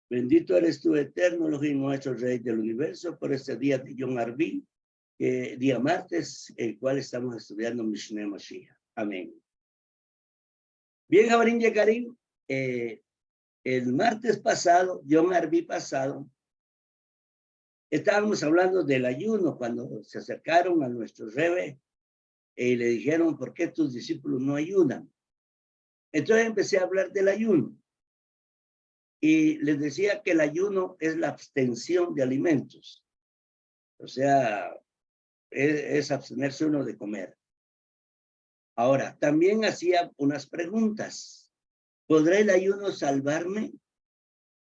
Bendito eres tú, eterno Elohim, nuestro Rey del universo, por este día de Yom Arbi, día martes, el cual estamos estudiando Mishneh Mashiach. Amén. Bien, Jabarín Yekarim, el martes pasado, Yom Arbi pasado, estábamos hablando del ayuno cuando se acercaron a nuestro Rebbe y le dijeron, ¿por qué tus discípulos no ayunan? Entonces empecé a hablar del ayuno. Y les decía que el ayuno es la abstención de alimentos. O sea, es abstenerse uno de comer. Ahora, también hacía unas preguntas. ¿Podrá el ayuno salvarme?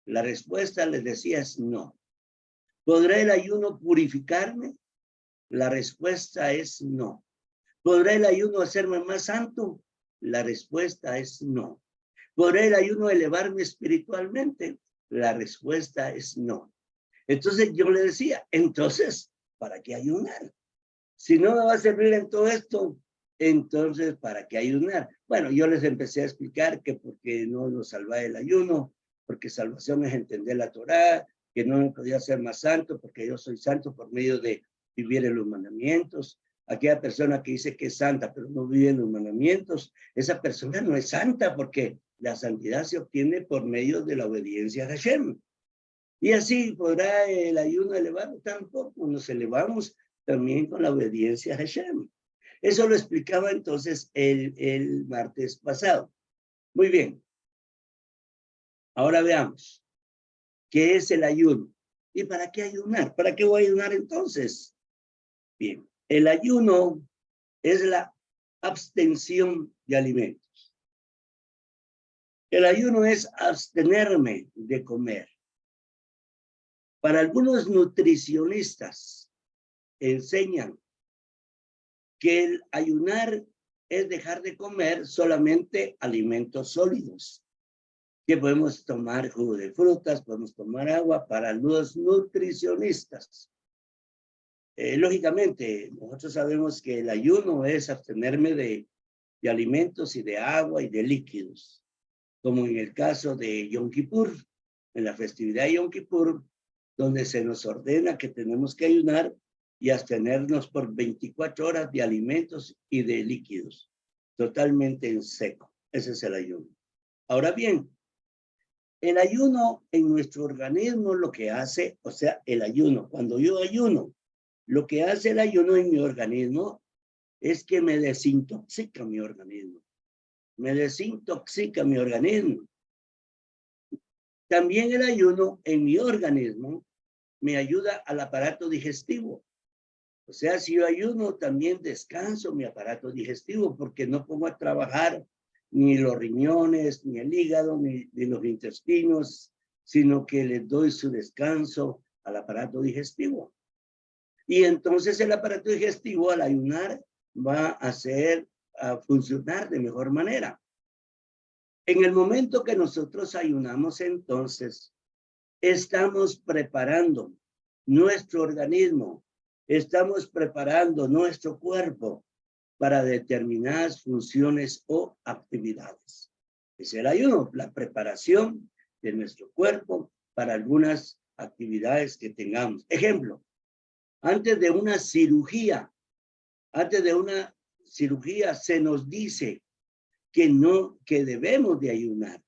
La respuesta les decía es no. ¿Podrá el ayuno purificarme? La respuesta es no. ¿Podrá el ayuno hacerme más santo? La respuesta es no. ¿Podrá el ayuno elevarme espiritualmente? La respuesta es no. Entonces yo le decía, entonces, ¿para qué ayunar? Si no me va a servir en todo esto, entonces, ¿para qué ayunar? Bueno, yo les empecé a explicar que porque no nos salva el ayuno, porque salvación es entender la Torá, que no me podía ser más santo, porque yo soy santo por medio de vivir en los mandamientos. Aquella persona que dice que es santa, pero no vive en los mandamientos, esa persona no es santa, porque la santidad se obtiene por medio de la obediencia a Hashem. Y así podrá el ayuno elevar, tampoco nos elevamos también con la obediencia a Hashem. Eso lo explicaba entonces el martes pasado. Muy bien. Ahora veamos, ¿qué es el ayuno? ¿Y para qué ayunar? ¿Para qué voy a ayunar entonces? Bien, el ayuno es la abstención de alimentos. El ayuno es abstenerme de comer. Para algunos nutricionistas enseñan que el ayunar es dejar de comer solamente alimentos sólidos, que podemos tomar jugo de frutas, podemos tomar agua para los nutricionistas. Lógicamente, nosotros sabemos que el ayuno es abstenerme de alimentos y de agua y de líquidos, como en el caso de Yom Kippur, en la festividad de Yom Kippur, donde se nos ordena que tenemos que ayunar y abstenernos por 24 horas de alimentos y de líquidos, totalmente en seco. Ese es el ayuno. Ahora bien, el ayuno en nuestro organismo lo que hace, o sea, el ayuno, cuando yo ayuno, lo que hace el ayuno en mi organismo es que me desintoxica mi organismo. Me desintoxica mi organismo. También el ayuno en mi organismo me ayuda al aparato digestivo. O sea, si yo ayuno, también descanso mi aparato digestivo, porque no pongo a trabajar ni los riñones, ni el hígado, ni los intestinos, sino que les doy su descanso al aparato digestivo. Y entonces el aparato digestivo al ayunar va a funcionar de mejor manera. En el momento que nosotros ayunamos, entonces, estamos preparando nuestro organismo, estamos preparando nuestro cuerpo para determinadas funciones o actividades. Es el ayuno, la preparación de nuestro cuerpo para algunas actividades que tengamos. Ejemplo, antes de una cirugía se nos dice que debemos de ayunar.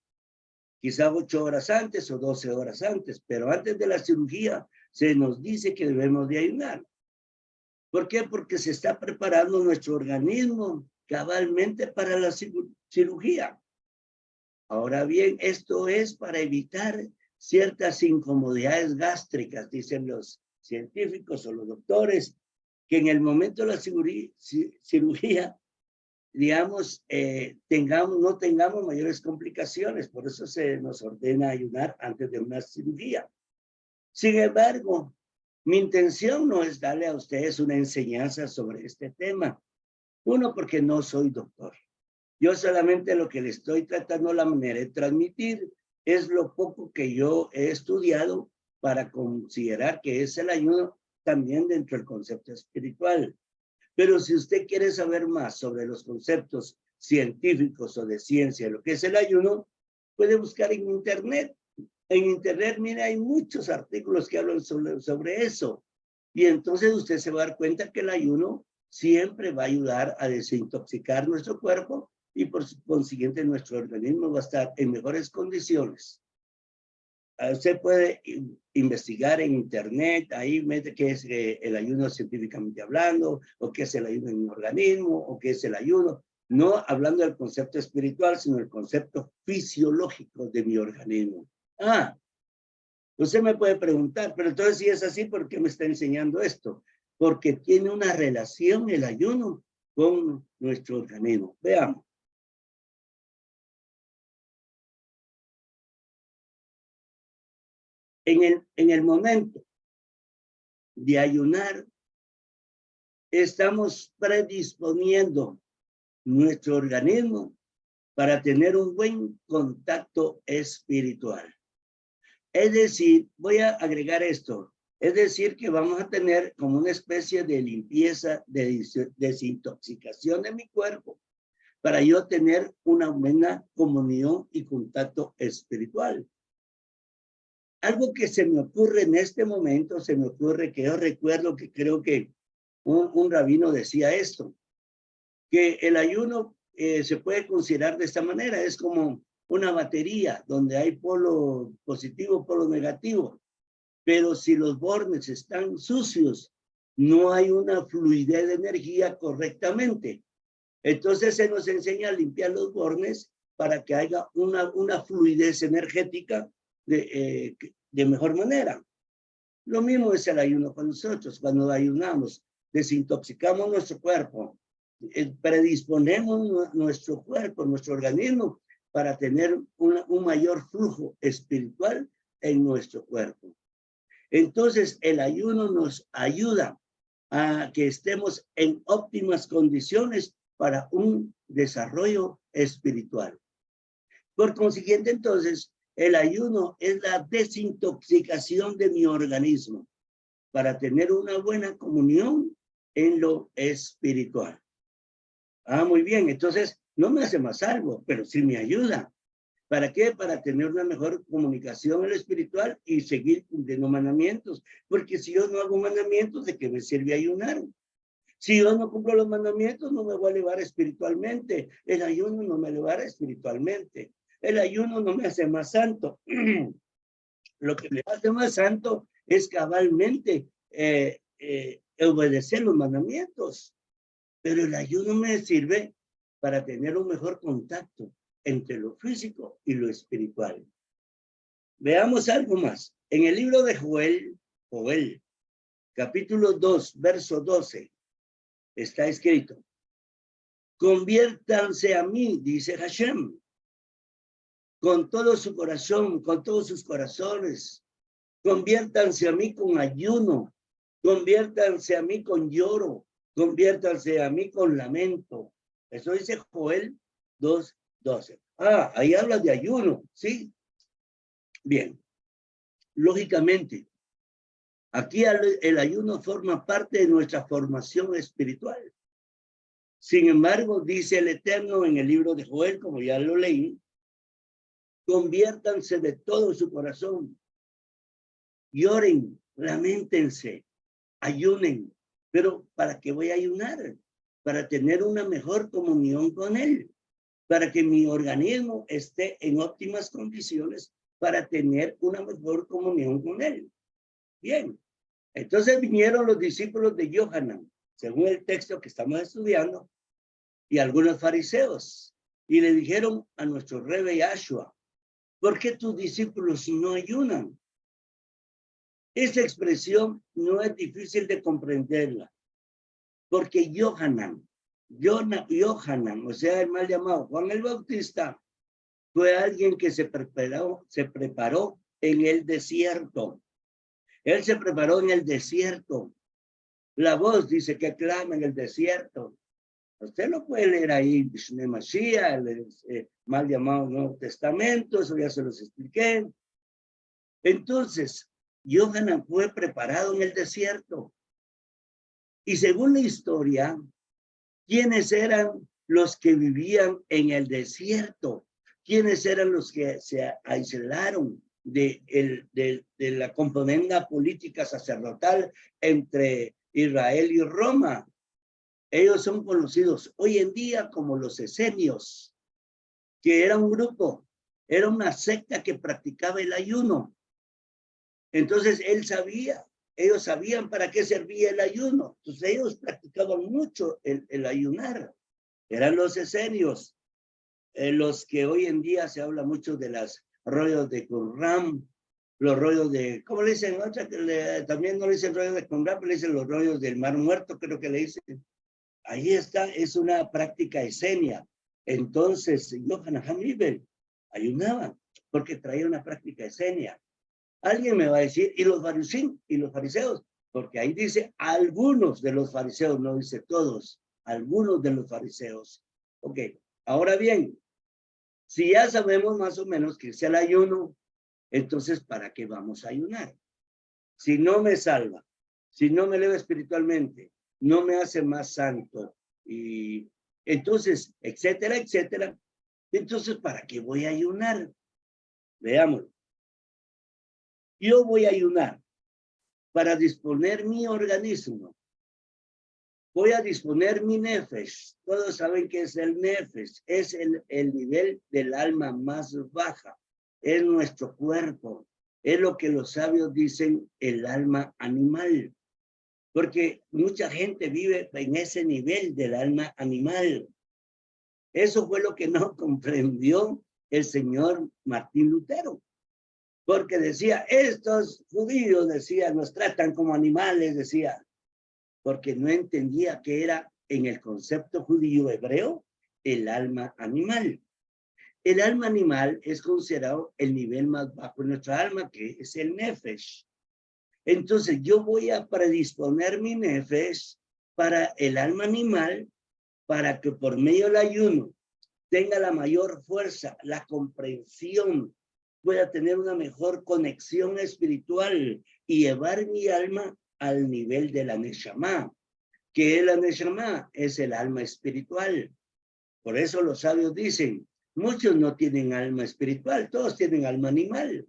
Quizá 8 horas antes o 12 horas antes, pero antes de la cirugía se nos dice que debemos de ayunar. ¿Por qué? Porque se está preparando nuestro organismo cabalmente para la cirugía. Ahora bien, esto es para evitar ciertas incomodidades gástricas, dicen los científicos o los doctores, que en el momento de la cirugía digamos, no tengamos mayores complicaciones. Por eso se nos ordena ayunar antes de una cirugía. Sin embargo, mi intención no es darle a ustedes una enseñanza sobre este tema. Uno, porque no soy doctor. Yo solamente lo que le estoy tratando la manera de transmitir es lo poco que yo he estudiado para considerar que es el ayuno también dentro del concepto espiritual. Pero si usted quiere saber más sobre los conceptos científicos o de ciencia, lo que es el ayuno, puede buscar en internet. En internet, mire, hay muchos artículos que hablan sobre eso. Y entonces usted se va a dar cuenta que el ayuno siempre va a ayudar a desintoxicar nuestro cuerpo y por consiguiente nuestro organismo va a estar en mejores condiciones. Usted puede investigar en internet, ahí mete qué es el ayuno científicamente hablando, o qué es el ayuno en mi organismo, o qué es el ayuno. No hablando del concepto espiritual, sino el concepto fisiológico de mi organismo. Usted me puede preguntar, pero entonces si es así, ¿por qué me está enseñando esto? Porque tiene una relación el ayuno con nuestro organismo. Veamos. En el momento de ayunar, estamos predisponiendo nuestro organismo para tener un buen contacto espiritual. Es decir, voy a agregar esto, es decir, que vamos a tener como una especie de limpieza, de desintoxicación de mi cuerpo, para yo tener una buena comunión y contacto espiritual. Algo que se me ocurre en este momento, se me ocurre que yo recuerdo que creo que un rabino decía esto, que el ayuno se puede considerar de esta manera, es como una batería donde hay polo positivo, polo negativo, pero si los bornes están sucios, no hay una fluidez de energía correctamente. Entonces se nos enseña a limpiar los bornes para que haya una fluidez energética de mejor manera. Lo mismo es el ayuno con nosotros. Cuando ayunamos, desintoxicamos nuestro cuerpo, predisponemos nuestro cuerpo, nuestro organismo, para tener un mayor flujo espiritual en nuestro cuerpo. Entonces, el ayuno nos ayuda a que estemos en óptimas condiciones para un desarrollo espiritual. Por consiguiente, entonces, el ayuno es la desintoxicación de mi organismo para tener una buena comunión en lo espiritual. Muy bien. Entonces, no me hace más algo, pero sí me ayuda. ¿Para qué? Para tener una mejor comunicación en lo espiritual y seguir cumpliendo mandamientos. Porque si yo no hago mandamientos, ¿de qué me sirve ayunar? Si yo no cumplo los mandamientos, no me voy a elevar espiritualmente. El ayuno no me elevará espiritualmente. El ayuno no me hace más santo. Lo que me hace más santo es cabalmente obedecer los mandamientos. Pero el ayuno me sirve para tener un mejor contacto entre lo físico y lo espiritual. Veamos algo más. En el libro de Joel, capítulo 2, verso 12, está escrito: conviértanse a mí, dice Hashem, con todo su corazón, con todos sus corazones. Conviértanse a mí con ayuno, conviértanse a mí con lloro, conviértanse a mí con lamento. Eso dice Joel 2:12. Ahí habla de ayuno, ¿sí? Bien. Lógicamente, aquí el ayuno forma parte de nuestra formación espiritual. Sin embargo, dice el Eterno en el libro de Joel, como ya lo leí, conviértanse de todo su corazón, lloren, lamentense, ayunen. Pero ¿para qué voy a ayunar? Para tener una mejor comunión con Él, para que mi organismo esté en óptimas condiciones para tener una mejor comunión con Él. Bien, entonces vinieron los discípulos de Yohanan, según el texto que estamos estudiando, y algunos fariseos, y le dijeron a nuestro Rebbe Yahshua: ¿por qué tus discípulos no ayunan? Esa expresión no es difícil de comprenderla, porque Yohanan, o sea, el mal llamado Juan el Bautista, fue alguien que se preparó en el desierto. Él se preparó en el desierto. La voz dice que clama en el desierto. Usted lo puede leer ahí, Bishne Mashiach, el mal llamado Nuevo Testamento, eso ya se los expliqué. Entonces, Yohanan fue preparado en el desierto. Y según la historia, ¿quiénes eran los que vivían en el desierto? ¿Quiénes eran los que se aislaron de la componenda política sacerdotal entre Israel y Roma. Ellos son conocidos hoy en día como los esenios, que era un grupo, era una secta que practicaba el ayuno. Entonces ellos sabían para qué servía el ayuno. Entonces ellos practicaban mucho el ayunar. Eran los esenios, los que hoy en día se habla mucho de los rollos de Qumran, los rollos de, ¿cómo le dicen? También no le dicen rollos de Qumran, pero le dicen los rollos del Mar Muerto, creo que le dicen. Ahí está, es una práctica esenia. Entonces, Yohanan Hamibel ayunaba porque traía una práctica esenia. Alguien me va a decir, ¿y los fariseos? Porque ahí dice algunos de los fariseos, no dice todos, algunos de los fariseos. Ok, ahora bien, si ya sabemos más o menos que es el ayuno, entonces, ¿para qué vamos a ayunar? Si no me salva, si no me eleva espiritualmente, no me hace más santo, y entonces, etcétera, etcétera. Entonces, ¿para qué voy a ayunar? Veámoslo. Yo voy a ayunar para disponer mi organismo. Voy a disponer mi nefesh. Todos saben que es el nefesh. Es el nivel del alma más baja. Es nuestro cuerpo. Es lo que los sabios dicen el alma animal. Porque mucha gente vive en ese nivel del alma animal. Eso fue lo que no comprendió el señor Martín Lutero. Porque decía, estos judíos, decía, nos tratan como animales, decía. Porque no entendía que era en el concepto judío hebreo el alma animal. El alma animal es considerado el nivel más bajo de nuestra alma, que es el nefesh. Entonces yo voy a predisponer mi nefesh para el alma animal, para que por medio del ayuno tenga la mayor fuerza, la comprensión, pueda tener una mejor conexión espiritual y llevar mi alma al nivel de la Neshama. ¿Qué es la Neshama? Es el alma espiritual. Por eso los sabios dicen, muchos no tienen alma espiritual, todos tienen alma animal.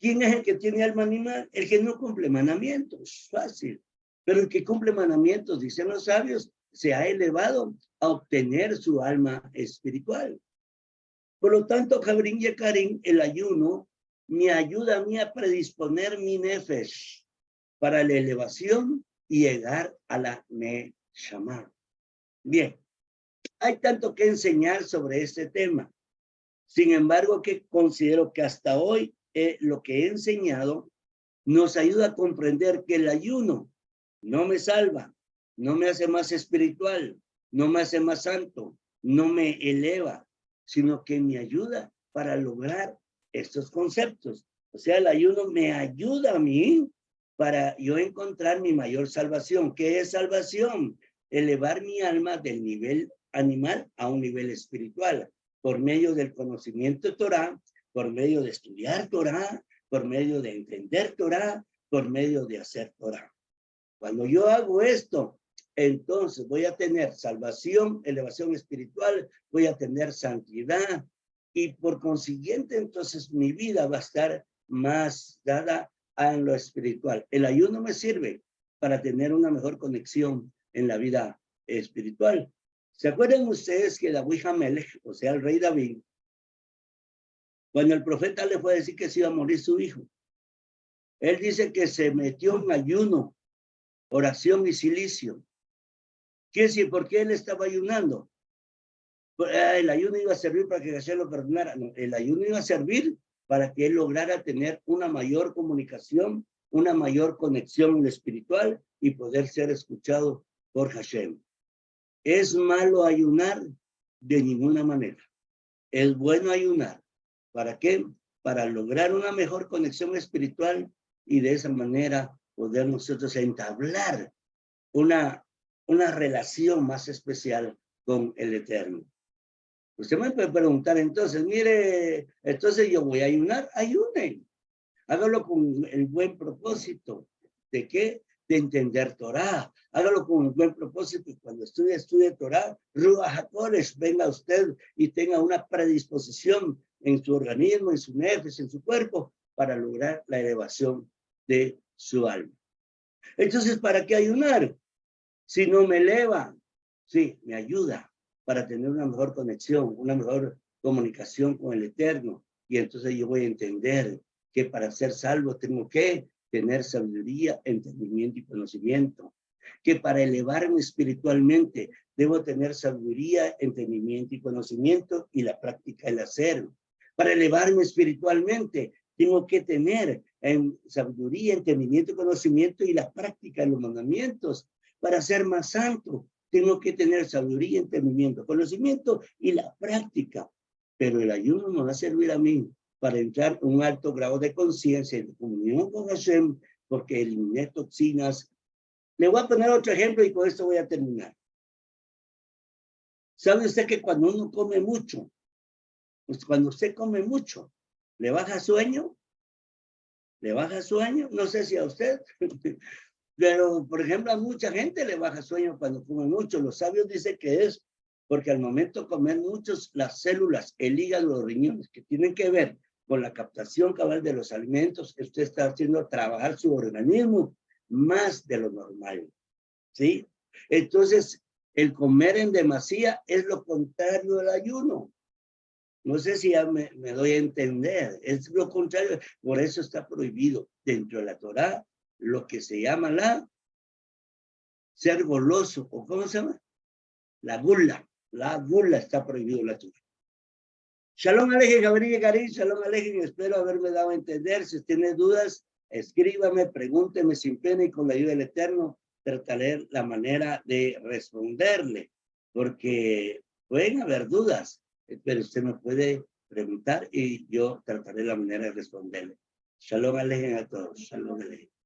¿Quién es el que tiene alma animal? El que no cumple mandamientos, fácil. Pero el que cumple mandamientos, dicen los sabios, se ha elevado a obtener su alma espiritual. Por lo tanto, Jabrín y Karim, el ayuno me ayuda a mí a predisponer mi nefesh para la elevación y llegar a la Neshama. Bien, hay tanto que enseñar sobre este tema. Sin embargo, que considero que hasta hoy lo que he enseñado nos ayuda a comprender que el ayuno no me salva, no me hace más espiritual, no me hace más santo, no me eleva, sino que me ayuda para lograr estos conceptos. O sea, el ayuno me ayuda a mí para yo encontrar mi mayor salvación. ¿Qué es salvación? Elevar mi alma del nivel animal a un nivel espiritual, por medio del conocimiento de Torah, por medio de estudiar Torah, por medio de entender Torah, por medio de hacer Torah. Cuando yo hago esto, entonces voy a tener salvación, elevación espiritual, voy a tener santidad y por consiguiente entonces mi vida va a estar más dada a lo espiritual. El ayuno me sirve para tener una mejor conexión en la vida espiritual. ¿Se acuerdan ustedes que David Hamelech, o sea, el rey David, cuando el profeta le fue a decir que se iba a morir su hijo, él dice que se metió en ayuno, oración y silicio? ¿Qué decir? ¿Por qué él estaba ayunando? El ayuno iba a servir para que Hashem lo perdonara. No, el ayuno iba a servir para que él lograra tener una mayor comunicación, una mayor conexión en lo espiritual y poder ser escuchado por Hashem. ¿Es malo ayunar? De ninguna manera. Es bueno ayunar. ¿Para qué? Para lograr una mejor conexión espiritual y de esa manera poder nosotros entablar una relación más especial con el Eterno. Usted me puede preguntar entonces, mire, entonces yo voy a ayunar, ayunen. Hágalo con el buen propósito. ¿De qué? De entender Torah. Hágalo con el buen propósito. Cuando estudie Torah, Ruach HaKodesh, venga usted y tenga una predisposición en su organismo, en su nefesh, en su cuerpo, para lograr la elevación de su alma. Entonces, ¿para qué ayunar? Si no me eleva, sí, me ayuda para tener una mejor conexión, una mejor comunicación con el Eterno. Y entonces yo voy a entender que para ser salvo tengo que tener sabiduría, entendimiento y conocimiento. Que para elevarme espiritualmente debo tener sabiduría, entendimiento y conocimiento y la práctica del hacer. Para elevarme espiritualmente tengo que tener sabiduría, entendimiento y conocimiento y la práctica de los mandamientos. Para ser más santo tengo que tener sabiduría, entendimiento, conocimiento y la práctica. Pero el ayuno me va a servir a mí para entrar en un alto grado de conciencia y de comunión con Hashem, porque eliminé toxinas. Le voy a poner otro ejemplo y con esto voy a terminar. ¿Sabe usted que cuando uno come mucho, pues cuando usted come mucho, le baja sueño? ¿Le baja sueño? No sé si a usted, pero por ejemplo a mucha gente le baja sueño cuando come mucho. Los sabios dicen que es porque al momento de comer muchos, las células, el hígado, los riñones, que tienen que ver con la captación cabal de los alimentos, usted está haciendo trabajar su organismo más de lo normal, ¿sí? Entonces, el comer en demasía es lo contrario del ayuno. No sé si ya me doy a entender. Es lo contrario. Por eso está prohibido dentro de la Torá lo que se llama ser goloso. ¿O cómo se llama? La gula. La gula está prohibido en la Torá. Shalom Alejem, Gabriel y Karim. Shalom Alejem. Espero haberme dado a entender. Si tiene dudas, escríbame, pregúnteme sin pena y con la ayuda del Eterno trataré la manera de responderle. Porque pueden haber dudas, pero usted me puede preguntar y yo trataré la manera de responderle. Shalom Alejem a todos. Shalom Alejem.